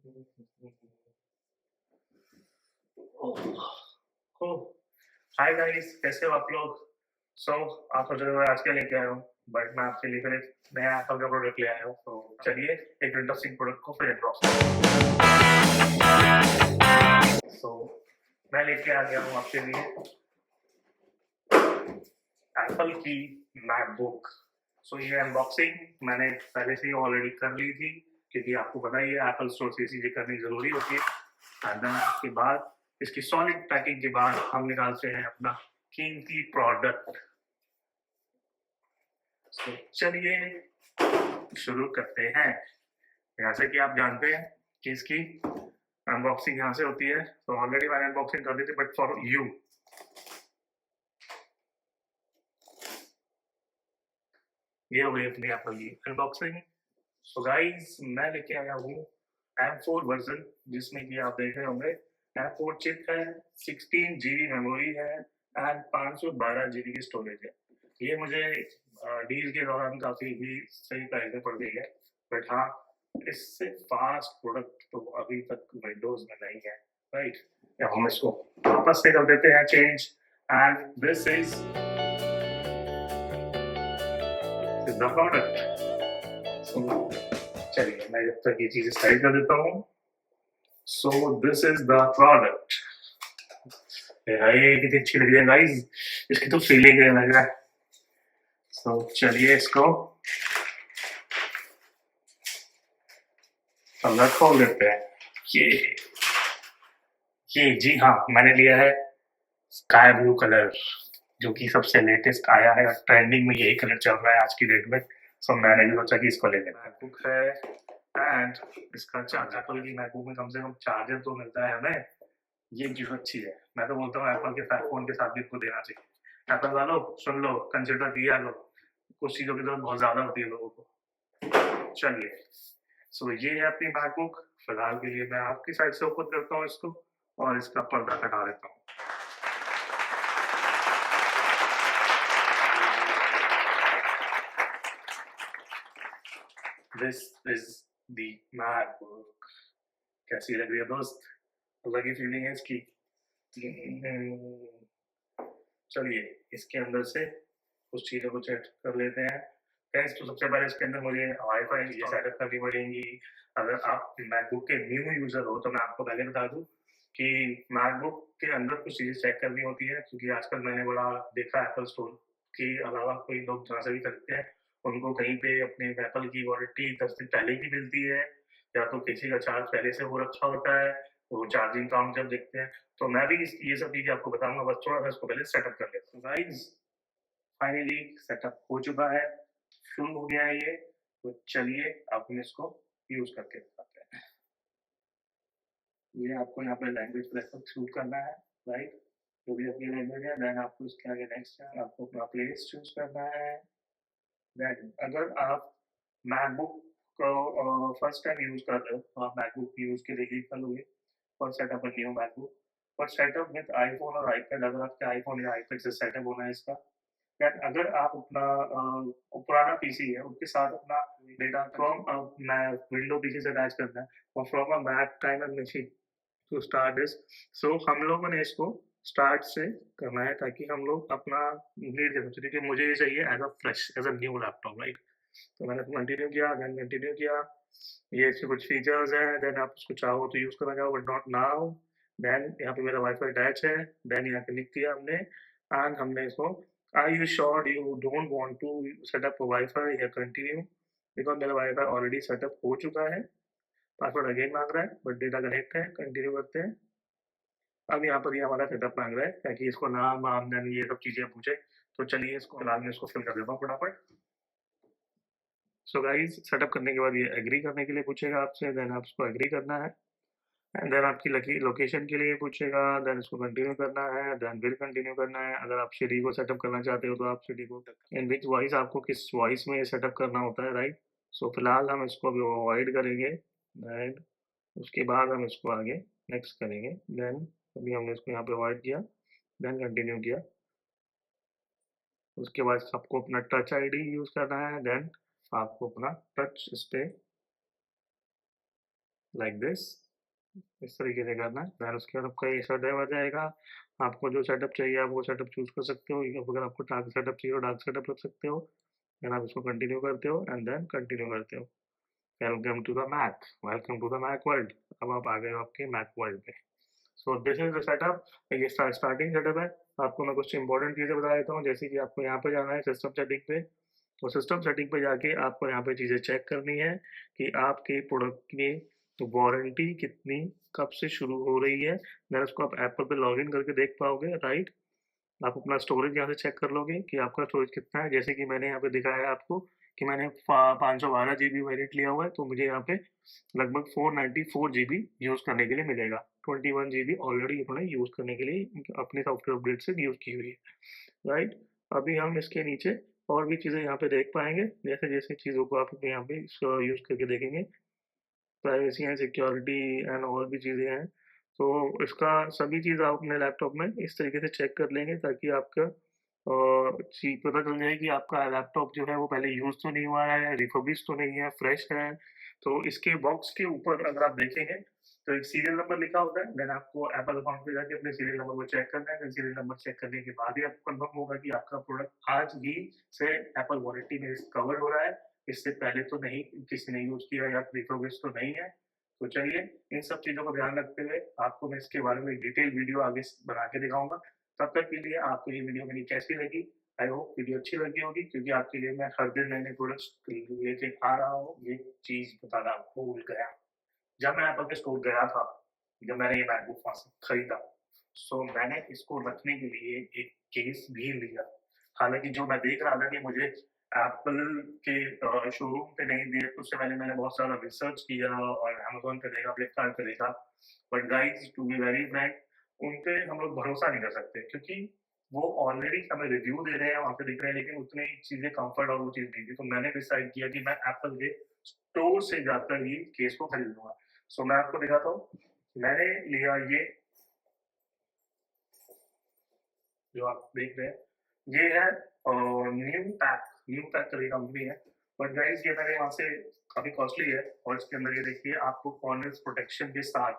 Hi guys, कैसे हो आप लोग? सो आप सोच रहे हो आज क्या लेके आया हूँ, बट मैं आपके लिए फिर एक नया एप्पल का प्रोडक्ट ले आया हूँ। तो चलिए एक इंटरेस्टिंग प्रोडक्ट को फिर अनबॉक्स। सो मैं लेके आ गया हूँ आपके लिए एप्पल की मैकबुक। सो ये अनबॉक्सिंग मैंने पहले से ही ऑलरेडी कर ली थी, क्योंकि आपको पता ही है एप्पल स्टोर से चीजें करनी जरूरी होती है। एंड देन उसके बाद इसकी सॉलिड पैकिंग के बाद हम निकालते हैं अपना कीमती प्रोडक्ट। तो चलिए शुरू करते हैं। जैसे कि आप जानते हैं कि इसकी अनबॉक्सिंग यहाँ से होती है, तो ऑलरेडी मैंने अनबॉक्सिंग कर दी थी, बट फॉर यू ये हो गई अपनी एप्पल की अनबॉक्सिंग। सो गाइस, मैं लेके आया हूँ M4 वर्जन, जिसमें कि आप देख रहे होंगे M4 चिप है, 16 GB मेमोरी है एंड 512 GB की स्टोरेज है। ये मुझे डील के दौरान काफी ही सही प्राइस में पड़ गई है, बट हाँ, इससे फास्ट प्रोडक्ट तो अभी तक विंडोज में नहीं है, राइट? या हम इसको वापस से कर देते हैं change. And this is the product. चलिए मैं जब तक ये चीजें साइड कर देता हूँ। सो दिस इज द प्रोडक्ट। कितनी अच्छी लग रही है गाइस, इसकी तो फीलिंग है लग रहा है। सो चलिए इसको अंदर खोल देते हैं। ये ये जी हाँ, मैंने लिया है स्काई ब्लू कलर, जो कि सबसे लेटेस्ट आया है और ट्रेंडिंग में यही कलर चल रहा है आज की डेट में। सो मैंने भी सोचा कि इसको ले लेना। मैकबुक है एंड इसका चार्जर, एप्पल की मैकबुक में कम से कम चार्जर तो मिलता है हमें, ये चीज अच्छी है। मैं तो बोलता हूँ एप्पल के फोन के साथ भी इसको देना चाहिए। एप्पल वालों सुन लो, कंसिडर किया लो, कुछ चीजों की जरूरत बहुत ज्यादा होती है लोगों को। चलिए, सो ये है अपनी मैकबुक। फिलहाल के लिए मैं आपकी साइड से ओपन करता हूँ इसको और इसका पर्दा हटा देता हूँ। This is the MacBook. कैसी लग रही है दोस्त? अलग ही फीलिंग है इसकी। चलिए इसके अंदर से कुछ चीज़ों को चेक कर लेते हैं। फ्रेंड्स, तो सबसे पहले इसके अंदर मुझे वाईफाई ये सेटअप करनी पड़ेगी। अगर आप मैकबुक के न्यू यूज़र हो तो मैं आपको पहले बता दूँ कि मैकबुक के अंदर कुछ चीज़ें चेक करनी होती है, क्योंकि आजकल मैंने बड़ा देखा एप्पल स्टोर के अलावा कोई लोग जहाँ से भी खरीदते हैं, उनको कहीं पे अपने एप्पल की वारंटी 10 दिन पहले ही मिलती है, या तो किसी का चार्ज पहले से हो रखा होता है, वो चार्जिंग काउंट जब देखते हैं। तो मैं भी ये सब चीज़ें आपको बताऊंगा, बस थोड़ा सा इसको पहले सेटअप कर लेता हूँ। गाइस, फाइनली सेटअप हो चुका है, शुरू हो गया है ये। तो चलिए अब हम इसको यूज करके दिखाते हैं। ये आपको यहाँ पे लैंग्वेज प्रेफर चूज करना है, राइट? जो भी अपनी लैंग्वेज है, देन आपको इसके आगे नेक्स्ट है, आपको अपना प्लेस चूज करना है। देन अगर आप मैकबुक को फर्स्ट टाइम यूज कर रहे हो तो आप मैकबुक यूज के लिए क्लिक कर लोगे for setup new MacBook. For setup with iPhone और आईपैड, अगर आपके आईफोन या आईपैड से सेटअप होना है इसका। देन अगर आप अपना पुराना पीसी है उसके साथ अपना डेटा फ्रॉम विंडो पीसी से अटैच करना है और from a Mac timer machine to start this. So हम लोगों ने इसको स्टार्ट से करना है, ताकि हम लोग अपना नीड दे सकते, क्योंकि मुझे ये चाहिए as a fresh, as a new laptop, right? तो मैंने कंटिन्यू किया, देन कंटिन्यू किया। ये इसके कुछ फीचर्स हैं, देन आप उसको चाहो तो यूज करना चाहो, बट नॉट नाउ। देन यहाँ पे मेरा वाईफाई अटैच है, देन यहाँ कनेक्ट किया हमने एंड हमने इसको are you sure you don't want to set up wifi या कंटिन्यू, बिकॉज मेरा वाईफाई ऑलरेडी सेटअप हो चुका है। पासवर्ड अगेन मांग रहा है, बट डेटा कनेक्ट है, कंटिन्यू करते हैं। अब यहाँ पर ये हमारा सेटअप मांग रहा है, ताकि इसको नाम आमदन ये सब चीजें पूछे। तो चलिए इसको फिलहाल मैं इसको फिल कर देता हूँ फटाफट। सो गाइस, सेटअप करने के बाद ये एग्री करने के लिए पूछेगा आपसे, देन आप उसको एग्री करना है। एंड देन आपकी लकी लोकेशन के लिए पूछेगा, देन इसको कंटिन्यू करना है, देन फिर कंटिन्यू करना है। अगर आप सिटी को सेटअप करना चाहते हो तो आप सिटी को, इन विच वॉइस आपको किस वॉइस में सेटअप करना होता है, राइट? सो फिलहाल हम इसको अभी अवॉइड करेंगे, एंड उसके बाद हम इसको आगे नेक्स्ट करेंगे। देन अभी हमने इसको यहाँ पे अवॉइड किया, देन कंटिन्यू किया। उसके बाद आपको अपना टच आईडी यूज करना है, देन आपको अपना टच इस पे लाइक दिस, इस तरीके से करना है। देन उसके बाद आपका ये सेटअप आ जाएगा। आपको जो सेटअप चाहिए आप वो सेटअप चूज़ कर सकते हो, या अगर आपको डार्क सेटअप चाहिए तो डार्क सेटअप रख सकते हो। देन आप इसको कंटिन्यू करते हो एंड देन कंटिन्यू करते हो। Welcome to the Mac, welcome to the Mac world. अब आप आ गए हो आपके मैक वर्ल्ड पे। So this is the setup. ये स्टार्टिंग सेटअप है। आपको मैं कुछ इंपॉर्टेंट चीज़ें बता देता हूँ, जैसे कि आपको यहाँ पे जाना है सिस्टम सेटिंग पे। तो सिस्टम सेटिंग पे जाके आपको यहाँ पे चीज़ें चेक करनी है कि आपके प्रोडक्ट की वारंटी कितनी कब से शुरू हो रही है। देन उसको आप एप्पल पे लॉगिन करके देख पाओगे, राइट। आप अपना स्टोरेज यहाँ से चेक कर लोगे कि आपका स्टोरेज कितना है। जैसे कि मैंने यहाँ पे दिखाया है आपको कि मैंने 512 GB वेरिएंट लिया हुआ है, तो मुझे यहाँ पे लगभग 494 GB यूज़ करने के लिए मिलेगा। 21 GB ऑलरेडी अपने यूज़ करने के लिए अपने सॉफ्टवेयर अपडेट से यूज़ की हुई है, राइट। अभी हम इसके नीचे और भी चीज़ें यहाँ पे देख पाएंगे, जैसे जैसे चीज़ों को आप यहाँ पे यूज़ करके देखेंगे। प्राइवेसी एंड सिक्योरिटी एंड और भी चीज़ें हैं। तो इसका सभी चीज़ आप अपने लैपटॉप में इस तरीके से चेक कर लेंगे ताकि आपका चीज़ पता चल जाए कि आपका लैपटॉप जो है वो पहले यूज़ तो नहीं हुआ है, रिफर्बिश तो नहीं है, फ्रेश है। तो इसके बॉक्स के ऊपर अगर आप देखेंगे तो एक सीरियल नंबर लिखा होता है। देन आपको एप्पल अकाउंट पे जाके अपने सीरियल नंबर को चेक करना है। फिर सीरियल नंबर चेक करने के बाद ही आपको कन्फर्म होगा कि आपका प्रोडक्ट आज ही से एप्पल वारंटी में कवर हो रहा है। इससे पहले तो नहीं, किसी ने यूज़ किया या रिफर्बिश तो नहीं है। तो चलिए, इन सब चीज़ों को ध्यान रखते हुए आपको मैं इसके बारे में डिटेल वीडियो आगे बना के दिखाऊँगा। तब तक के लिए आपको ये वीडियो मेरी कैसी लगी? आई होप वीडियो अच्छी लगी होगी, क्योंकि आपके लिए मैं हर दिन नए-नए प्रोडक्ट्स लेके आ रहा हूँ। ये चीज़ बताना भूल गया। जब मैं एप्पल के स्टोर गया था, जब मैंने ये मैकबुक वहाँ से खरीदा, सो मैंने इसको रखने के लिए एक केस भी लिया। हालाँकि जो मैं देख रहा था कि मुझे एप्पल के शोरूम पे नहीं दिए, तो उससे पहले मैंने बहुत सारा रिसर्च किया और अमेज़न पे देखा, फ्लिपकार्ट पे देखा। But guys, to be very frank, उन पे हम लोग भरोसा नहीं कर सकते, क्योंकि वो ऑलरेडी हमें रिव्यू दे रहे हैं, वहाँ पे दिख रहे हैं, लेकिन उतनी चीज़ें कम्फर्ट और वो चीज़ नहीं थी। तो मैंने डिसाइड किया कि मैं एप्पल के स्टोर से जाकर ही केस को खरीद लूँगा। सो मैं आपको दिखाता हूँ। मैंने लिया ये, जो आप देख रहे हैं, ये है न्यू पैक करके कंपनी है। बट गाइस, ये मैंने वहाँ से काफ़ी कॉस्टली है, और इसके अंदर ये देखिए आपको कॉर्नर्स प्रोटेक्शन के साथ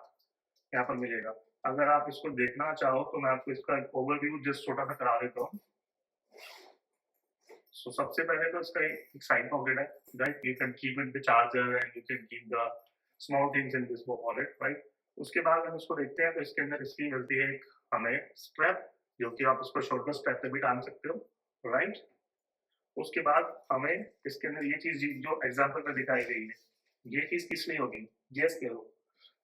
यहाँ पर मिलेगा। अगर आप इसको देखना चाहो तो मैं आपको इसका ओवरव्यू जस्ट छोटा सा करा देता हूँ। सो सबसे पहले तो इसका एक साइड पॉकेट है, right. You can keep it the charger and you can keep the small things in this wallet, right. उसके बाद हम इसको देखते हैं तो इसके अंदर इसकी मिलती है एक हमें स्ट्रैप, जो कि आप इसको शोल्डर स्ट्रैप पे भी टांग सकते हो, राइट। उसके बाद हमें इसके अंदर ये चीज जो एग्जाम्पल में दिखाई गई है, ये चीज किस लिए होगी? गेस करो।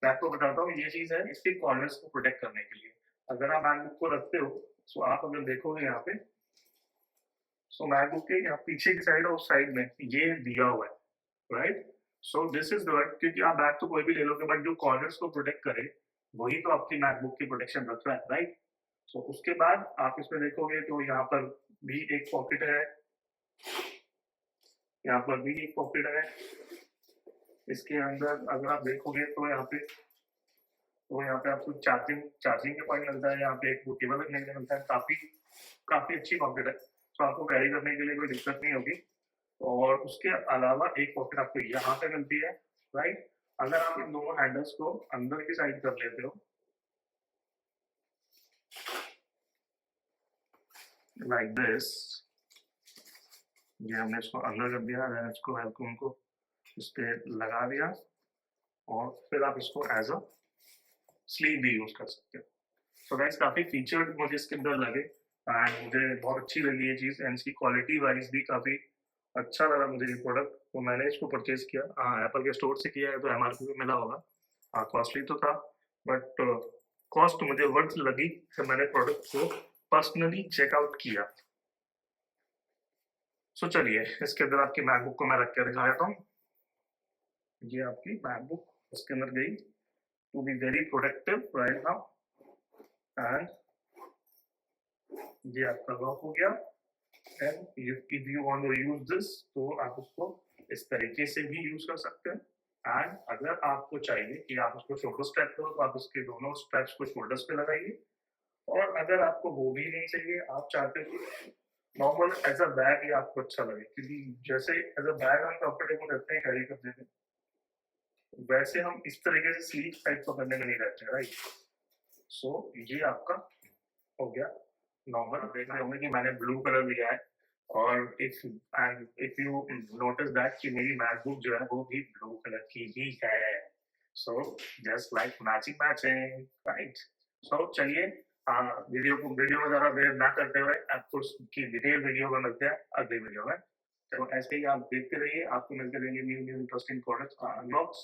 मैं आपको बताता हूँ, ये चीज है इसके कॉर्नर्स को प्रोटेक्ट करने के लिए। अगर आप मैकबुक को रखते हो, तो आप अगर देखोगे यहाँ पे, सो मैकबुक के यहाँ पीछे की साइड और उस साइड में ये दिया हुआ है, right. So this is the, क्योंकि आप बैग तो कोई भी ले लोगे, बट जो कॉर्नर्स को प्रोटेक्ट करे वही तो आपकी मैकबुक की प्रोटेक्शन रख रहा है, राइट। सो उसके बाद आप इसमें देखोगे तो यहाँ पर भी एक पॉकेट है, यहाँ पर भी एक पॉकेट है। इसके अंदर अगर आप देखोगे तो यहाँ पे आपको चार्जिंग चार्जिंग के पॉइंट मिलता है। यहाँ पे एक केबल रखने के लिए मिलता है। काफी काफी अच्छी पॉकेट है, तो आपको कैरी करने के लिए कोई दिक्कत नहीं होगी। और उसके अलावा एक पॉकेट आपको यहाँ पे मिलती है, राइट। अगर आप इन दोनों हैंडल्स को अंदर की साइड कर लेते हो, लाइक दिस, ये हमने इसको अंदर कर दिया है, इसको वैक्यूम को इस पे लगा दिया, और फिर आप इसको एज अ स्लीव भी यूज कर सकते हो। सो गाइस, काफी फीचर्ड मुझे इसके अंदर लगे एंड मुझे बहुत अच्छी लगी ये चीज, एंड इसकी क्वालिटी वाइज भी काफी अच्छा लगा मुझे ये प्रोडक्ट। तो मैंने इसको परचेज किया, हाँ एप्पल के स्टोर से किया है, तो एमआरपी पे मिला होगा। हाँ, कॉस्टली तो था, बट कॉस्ट मुझे वर्थ लगी जब मैंने प्रोडक्ट को पर्सनली चेकआउट किया। सो चलिए, इसके अंदर आपकी मैकबुक को मैं रख के दिखा देता हूँ। ये आपकी मैकबुक इसके अंदर गई, to be very productive right now, and ये आपका लॉक हो गया। And if you want to use this, तो आप उसको इस तरीके से भी यूज कर सकते हैं। एंड अगर आपको चाहिए कि आप उसको शोल्डर स्ट्रैप करो, तो आप उसके दोनों स्ट्रैप्स को शोल्डर्स पे लगाइए। और अगर आपको वो भी नहीं चाहिए, आप चाहते हो कि नॉर्मल एज अ बैग ही आपको अच्छा लगे, क्योंकि जैसे एज अ बैग हम कंफर्टेबल रहते हैं कैरी करने में, वैसे हम इस तरीके से स्लीप टाइप को करने में नहीं रहते, राइट? सो ये आपका हो गया नॉर्मल। देख रहे होंगे कि मैंने ब्लू कलर लिया है, और इफ यू नोटिस दैट कि मेरी मैकबुक जो है वो भी ब्लू कलर की ही है। So just like matching matching, right? So चलिए वीडियो में ज़्यादा देर ना करते हुए आपको उसकी डिटेल वीडियो में मिलते हैं अगले वीडियो में। तो ऐसे ही आप देखते रहिए, आपको मिलते रहेंगे new interesting products unbox,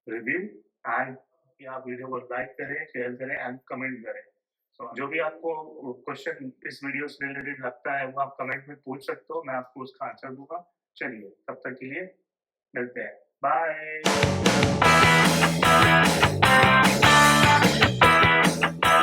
review and आप वीडियो को लाइक करें, शेयर करें एंड कमेंट करें। तो जो भी आपको क्वेश्चन इस वीडियो से रिलेटेड लगता है वो आप कमेंट में पूछ सकते हो, मैं आपको उसका आंसर दूंगा। चलिए तब तक के लिए मिलते हैं, बाय।